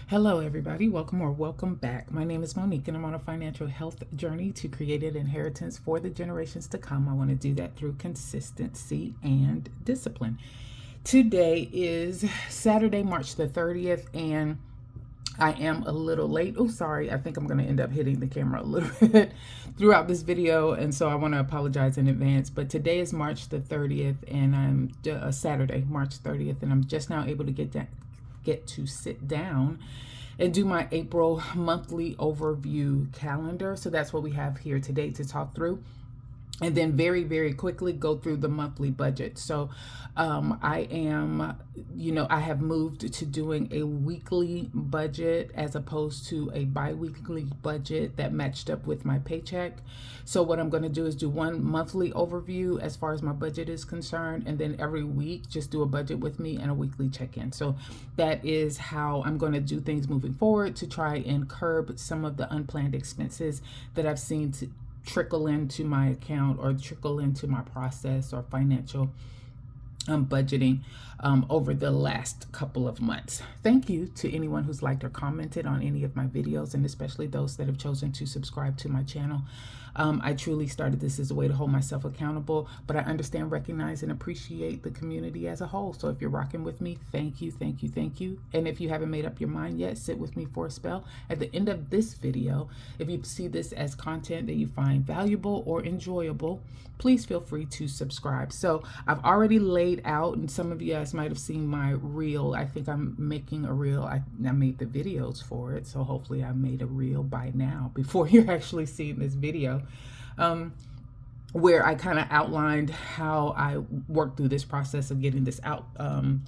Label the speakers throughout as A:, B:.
A: Hello, everybody. Welcome or welcome back. My name is Monique, and I'm on a financial health journey to create an inheritance for the generations to come. I want to do that through consistency and discipline. Today is Saturday, March the 30th, and I am a little late. Oh, sorry. I think I'm going to end up hitting the camera a little bit throughout this video, and so I want to apologize in advance. But today is March the 30th, and I'm Saturday, March 30th, and I'm just now able to get to sit down and do my April monthly overview calendar. So that's what we have here today to talk through. And then very, very quickly go through the monthly budget. So I have moved to doing a weekly budget as opposed to a bi-weekly budget that matched up with my paycheck. So what I'm going to do is do one monthly overview as far as my budget is concerned, and then every week just do a budget with me and a weekly check-in. So that is how I'm going to do things moving forward to try and curb some of the unplanned expenses that I've seen trickle into my account or trickle into my process or financial budgeting over the last couple of months. Thank you to anyone who's liked or commented on any of my videos, and especially those that have chosen to subscribe to my channel. I truly started this as a way to hold myself accountable, but I understand, recognize, and appreciate the community as a whole. So if you're rocking with me, thank you, thank you, thank you. And if you haven't made up your mind yet, sit with me for a spell. At the end of this video, if you see this as content that you find valuable or enjoyable, please feel free to subscribe. So I've already laid out, and some of you guys might have seen my reel. I think I'm making a reel. I made the videos for it, so hopefully I made a reel by now before you're actually seeing this video, where I kind of outlined how I worked through this process of getting this out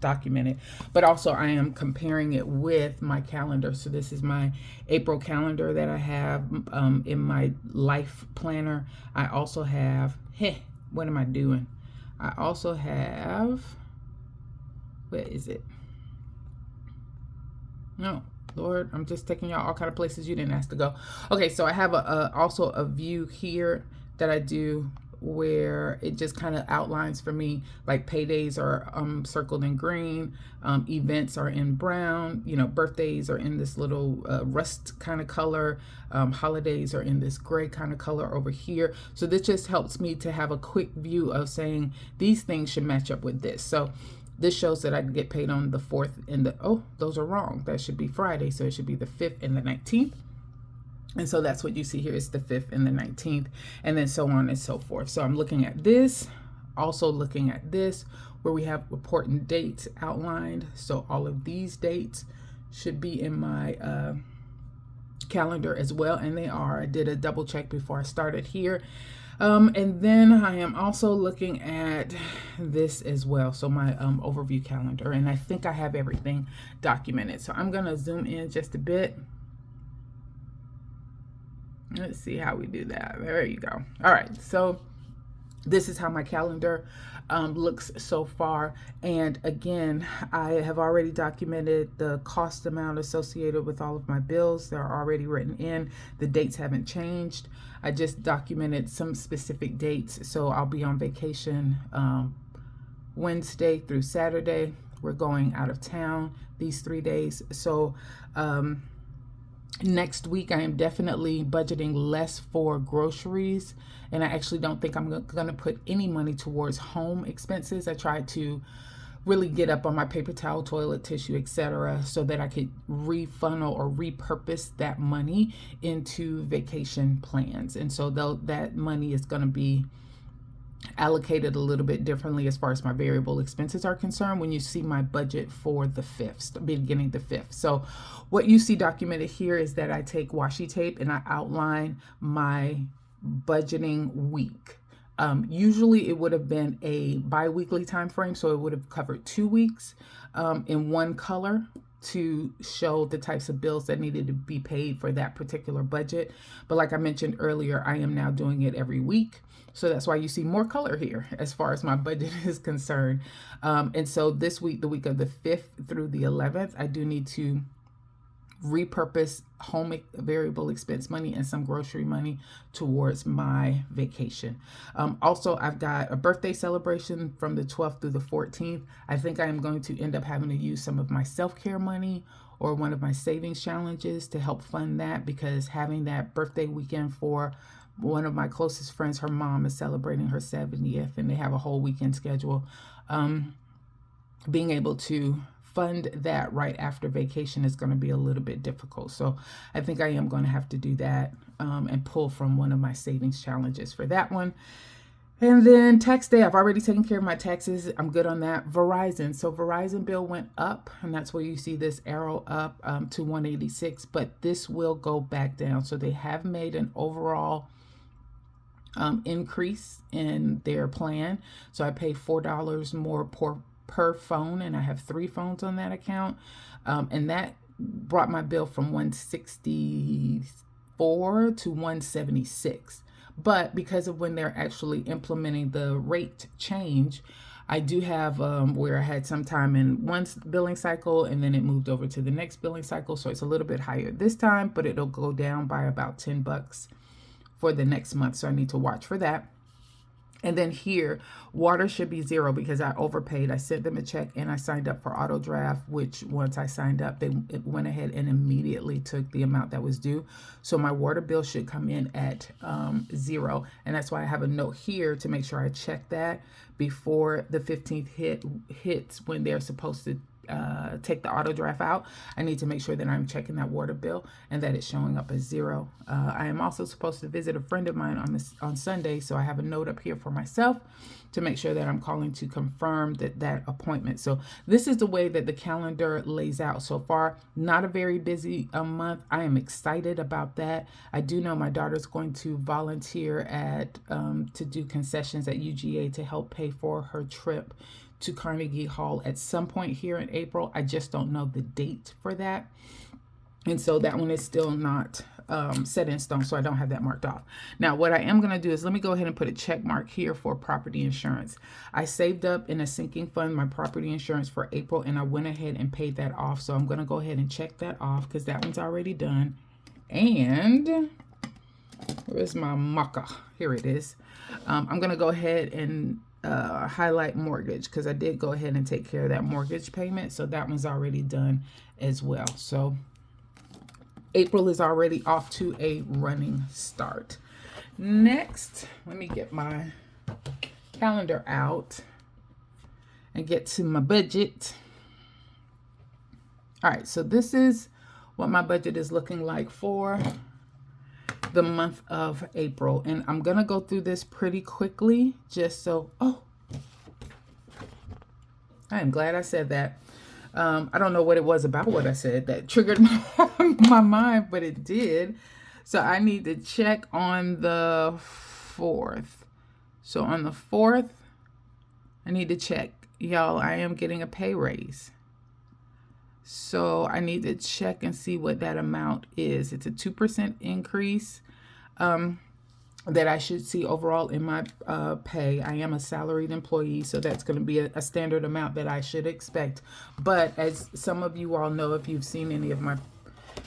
A: documented. But also I am comparing it with my calendar. So this is my April calendar that I have in my life planner. I also have, what am I doing? I also have, where is it? No, Lord, I'm just taking y'all all kind of places you didn't ask to go. Okay, so I have also a view here that I do where it just kind of outlines for me, like paydays are circled in green, events are in brown, birthdays are in this little rust kind of color, holidays are in this gray kind of color over here. So this just helps me to have a quick view of saying these things should match up with this. So this shows that I get paid on the 4th and those are wrong. That should be Friday. So it should be the 5th and the 19th. And so that's what you see here is the 5th and the 19th, and then so on and so forth. So I'm looking at this, also looking at this, where we have important dates outlined. So all of these dates should be in my calendar as well, and they are. I did a double check before I started here. And then I am also looking at this as well. So my overview calendar, and I think I have everything documented. So I'm going to zoom in just a bit. Let's see how we do that. There you go. All right. So this is how my calendar looks so far. And again, I have already documented the cost amount associated with all of my bills. They're already written in. The dates haven't changed. I just documented some specific dates. So I'll be on vacation Wednesday through Saturday. We're going out of town these 3 days. So next week, I am definitely budgeting less for groceries, and I actually don't think I'm going to put any money towards home expenses. I tried to really get up on my paper towel, toilet tissue, etc., so that I could refunnel or repurpose that money into vacation plans. And so that money is going to be allocated a little bit differently as far as my variable expenses are concerned when you see my budget for the 5th, beginning the 5th. So what you see documented here is that I take washi tape and I outline my budgeting week. Usually it would have been a bi-weekly time frame, so it would have covered 2 weeks in one color to show the types of bills that needed to be paid for that particular budget. But like I mentioned earlier, I am now doing it every week. So that's why you see more color here as far as my budget is concerned. And so this week, the week of the 5th through the 11th, I do need to repurpose home variable expense money and some grocery money towards my vacation. Also, I've got a birthday celebration from the 12th through the 14th. I think I am going to end up having to use some of my self-care money or one of my savings challenges to help fund that, because having that birthday weekend for one of my closest friends, her mom is celebrating her 70th and they have a whole weekend schedule. Being able to fund that right after vacation is going to be a little bit difficult. So I think I am going to have to do that and pull from one of my savings challenges for that one. And then tax day, I've already taken care of my taxes. I'm good on that. Verizon. So Verizon bill went up, and that's where you see this arrow up to 186, but this will go back down. So they have made an overall increase in their plan. So I pay $4 more per phone, and I have 3 phones on that account. And that brought my bill from 164 to 176. But because of when they're actually implementing the rate change, I do have where I had some time in one billing cycle and then it moved over to the next billing cycle. So it's a little bit higher this time, but it'll go down by about $10 for the next month. So I need to watch for that. And then here, water should be 0 because I overpaid. I sent them a check and I signed up for auto draft, which once I signed up, it went ahead and immediately took the amount that was due. So my water bill should come in at 0. And that's why I have a note here to make sure I check that before the 15th hits when they're supposed to take the auto draft out. I need to make sure that I'm checking that water bill and that it's showing up as 0. I am also supposed to visit a friend of mine on Sunday, so I have a note up here for myself to make sure that I'm calling to confirm that appointment. So this is the way that the calendar lays out so far. Not a very busy month. I am excited about that. I do know my daughter's going to volunteer at to do concessions at UGA to help pay for her trip to Carnegie Hall at some point here in April. I just don't know the date for that. And so that one is still not set in stone, so I don't have that marked off. Now, what I am going to do is let me go ahead and put a check mark here for property insurance. I saved up in a sinking fund my property insurance for April, and I went ahead and paid that off. So I'm going to go ahead and check that off because that one's already done. And where's my marker? Here it is. I'm going to go ahead and highlight mortgage because I did go ahead and take care of that mortgage payment. So that one's already done as well. So April is already off to a running start. Next, let me get my calendar out and get to my budget. All right, so this is what my budget is looking like for the month of April. And I'm going to go through this pretty quickly just so, I am glad I said that. I don't know what it was about what I said that triggered my mind, but it did. So I need to check on the 4th. So on the 4th, I need to check. Y'all, I am getting a pay raise. So I need to check and see what that amount is. It's a 2% increase that I should see overall in my pay. I am a salaried employee, so that's going to be a standard amount that I should expect. But as some of you all know, if you've seen any of my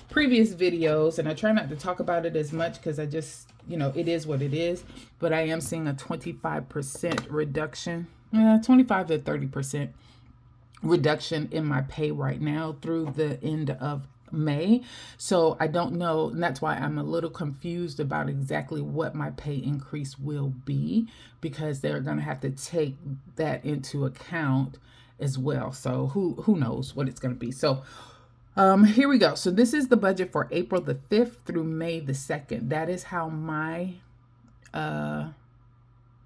A: previous videos, and I try not to talk about it as much because I just, it is what it is, but I am seeing a 25% reduction, 25 to 30% reduction in my pay right now through the end of May. So I don't know, and that's why I'm a little confused about exactly what my pay increase will be, because they're going to have to take that into account as well. So who knows what it's going to be. So here we go. So this is the budget for April the 5th through May the 2nd. That is how my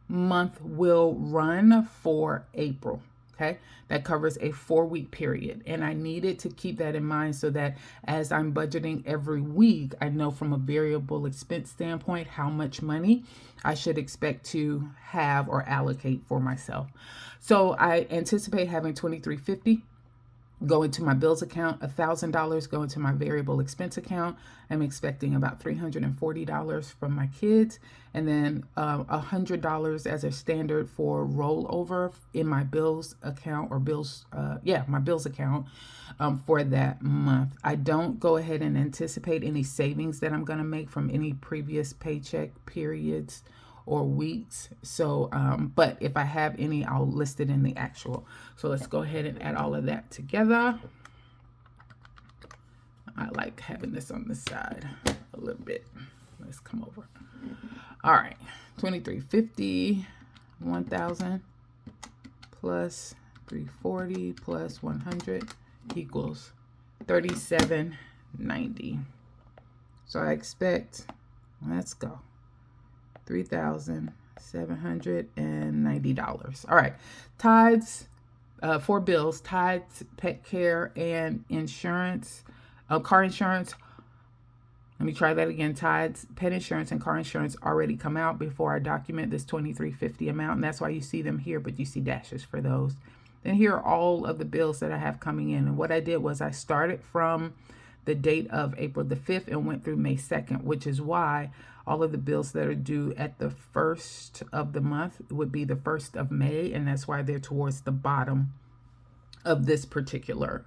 A: month will run for April. Okay, that covers a 4-week period. And I needed to keep that in mind so that as I'm budgeting every week, I know from a variable expense standpoint how much money I should expect to have or allocate for myself. So I anticipate having $2,350 go into my bills account, $1,000 go into my variable expense account. I'm expecting about $340 from my kids, and then $100 as a standard for rollover in my bills account, or my bills account for that month. I don't go ahead and anticipate any savings that I'm going to make from any previous paycheck periods or weeks. So, but if I have any, I'll list it in the actual. So let's go ahead and add all of that together. I like having this on the side a little bit. Let's come over. All right, $23.50, 1,000 plus 340 plus 100 equals $37.90. So I expect, let's go, $3,790. All right, tithes, 4 bills: tithes, pet care, and insurance, car insurance. Let me try that again. Tithes, pet insurance, and car insurance already come out before I document this $23.50 amount, and that's why you see them here, but you see dashes for those. Then here are all of the bills that I have coming in, and what I did was I started from the date of April the 5th and went through May 2nd, which is why all of the bills that are due at the 1st of the month would be the 1st of May, and that's why they're towards the bottom of this particular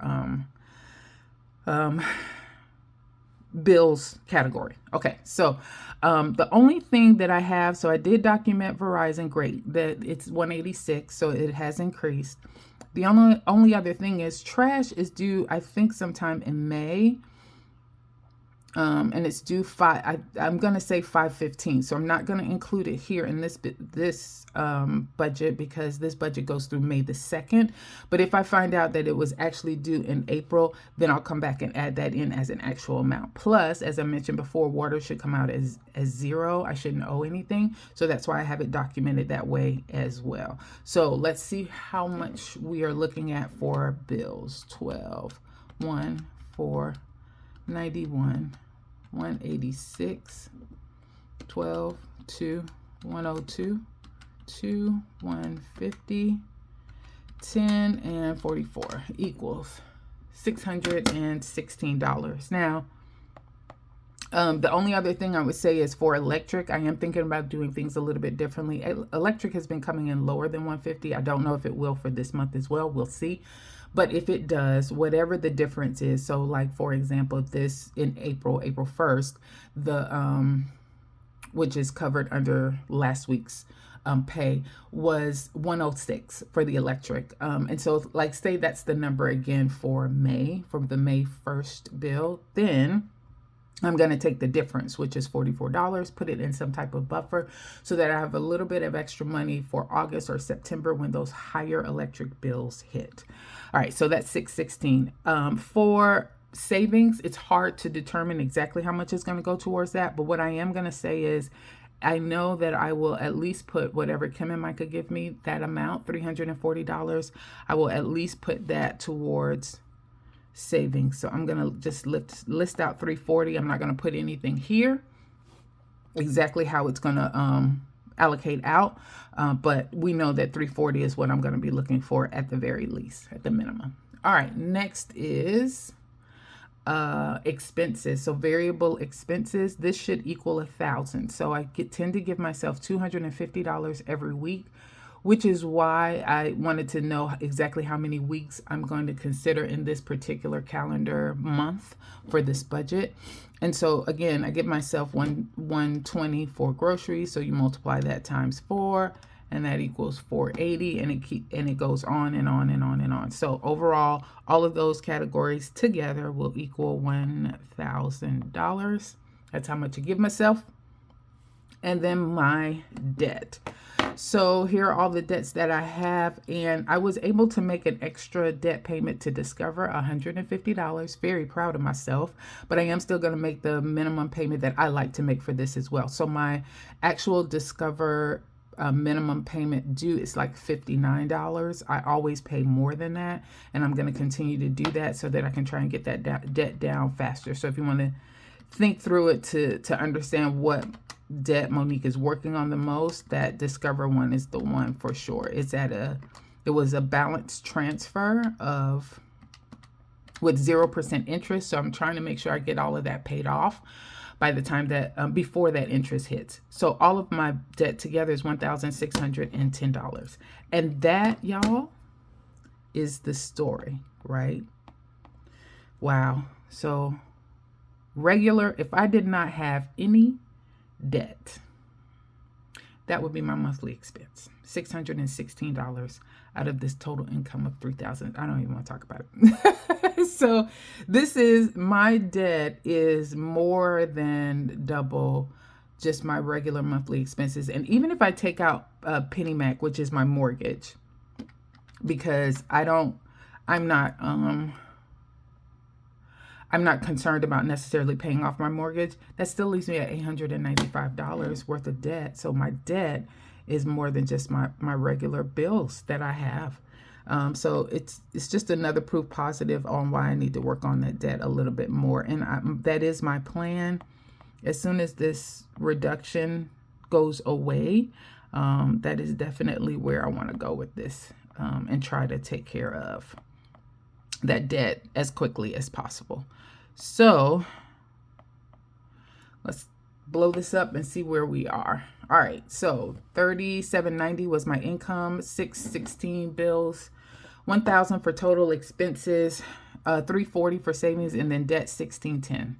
A: bills category. Okay, so the only thing that I have, so I did document Verizon, great, that it's $186, so it has increased. The only other thing is trash is due, I think, sometime in May. And it's due I'm going to say 5/15. So I'm not going to include it here in this budget, because this budget goes through May the 2nd. But if I find out that it was actually due in April, then I'll come back and add that in as an actual amount. Plus, as I mentioned before, water should come out as zero. I shouldn't owe anything. So that's why I have it documented that way as well. So let's see how much we are looking at for bills. 12, 1, 4, 91. 186, 12, 2, 102, 2, 150, 10, and 44 equals $616. Now, the only other thing I would say is for electric, I am thinking about doing things a little bit differently. Electric has been coming in lower than 150. I don't know if it will for this month as well. We'll see. But if it does, whatever the difference is, so like, for example, this in April 1st, the which is covered under last week's pay, was 106 for the electric. And so, like, say that's the number again for May, from the May 1st bill, then I'm going to take the difference, which is $44, put it in some type of buffer so that I have a little bit of extra money for August or September when those higher electric bills hit. All right, so that's $616. For savings, it's hard to determine exactly how much is going to go towards that. But what I am going to say is, I know that I will at least put whatever Kim and Micah give me, that amount, $340, I will at least put that towards savings. So I'm going to just list out 340. I'm not going to put anything here exactly how it's going to allocate out, but we know that 340 is what I'm going to be looking for at the very least, at the minimum. All right, next is expenses. So variable expenses, this should equal 1,000. So I tend to give myself $250 every week, which is why I wanted to know exactly how many weeks I'm going to consider in this particular calendar month for this budget. And so again, I give myself $120 for groceries. So you multiply that times 4, and that equals $480, and it goes on and on and on and on. So overall, all of those categories together will equal $1,000. That's how much I give myself. And then my debt. So here are all the debts that I have, and I was able to make an extra debt payment to Discover, $150. Very proud of myself, but I am still going to make the minimum payment that I like to make for this as well. So my actual Discover minimum payment due is like $59. I always pay more than that, and I'm going to continue to do that so that I can try and get that debt down faster. So if you want to think through it to understand what debt Monique is working on the most, that Discover one is the one for sure. It was a balance transfer of with 0% interest. So I'm trying to make sure I get all of that paid off by the time that before that interest hits. So all of my debt together is $1,610. And that, y'all, is the story, right? Wow. So regular, if I did not have any debt, that would be my monthly expense, $616 out of this total income of $3,000. I don't even want to talk about it. So this is, my debt is more than double just my regular monthly expenses. And even if I take out Penny Mac, which is my mortgage, because I'm not concerned about necessarily paying off my mortgage, that still leaves me at $895 worth of debt. So my debt is more than just my regular bills that I have. So it's just another proof positive on why I need to work on that debt a little bit more. And that is my plan. As soon as this reduction goes away, that is definitely where I want to go with this, and try to take care of that debt as quickly as possible. So let's blow this up and see where we are. All right, so $3,790 was my income, $616 bills, $1,000 for total expenses, $340 for savings, and then debt $1,610.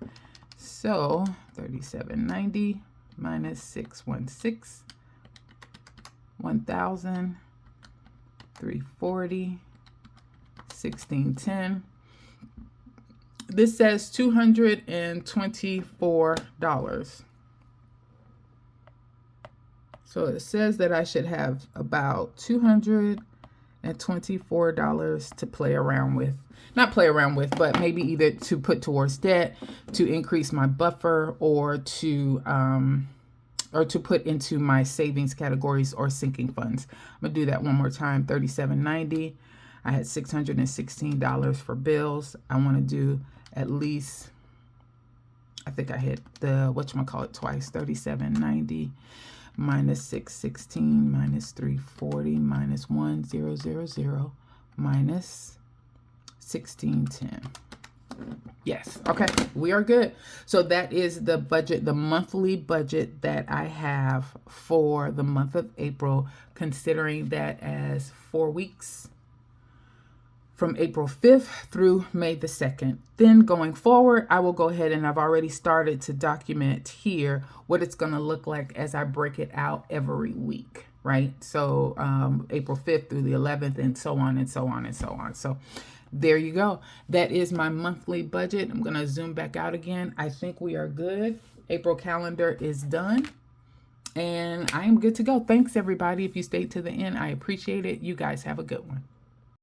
A: So $3,790 minus $616, $1,000, $340, $1,610. This says $224. So it says that I should have about $224 to play around with. Not play around with, but maybe either to put towards debt, to increase my buffer, or to put into my savings categories or sinking funds. I'm gonna do that one more time. $3,790. I had $616 for bills. I want to do at least, I think I hit the whatchamacallit twice. $3,790 minus $616 minus $340 minus $1,000 minus $1,610. Yes. Okay. We are good. So that is the budget, the monthly budget that I have for the month of April, considering that as 4 weeks from April 5th through May the 2nd. Then going forward, I will go ahead, and I've already started to document here what it's going to look like as I break it out every week, right? So April 5th through the 11th, and so on and so on and so on. So there you go. That is my monthly budget. I'm going to zoom back out again. I think we are good. April calendar is done, and I am good to go. Thanks, everybody. If you stayed to the end, I appreciate it. You guys have a good one.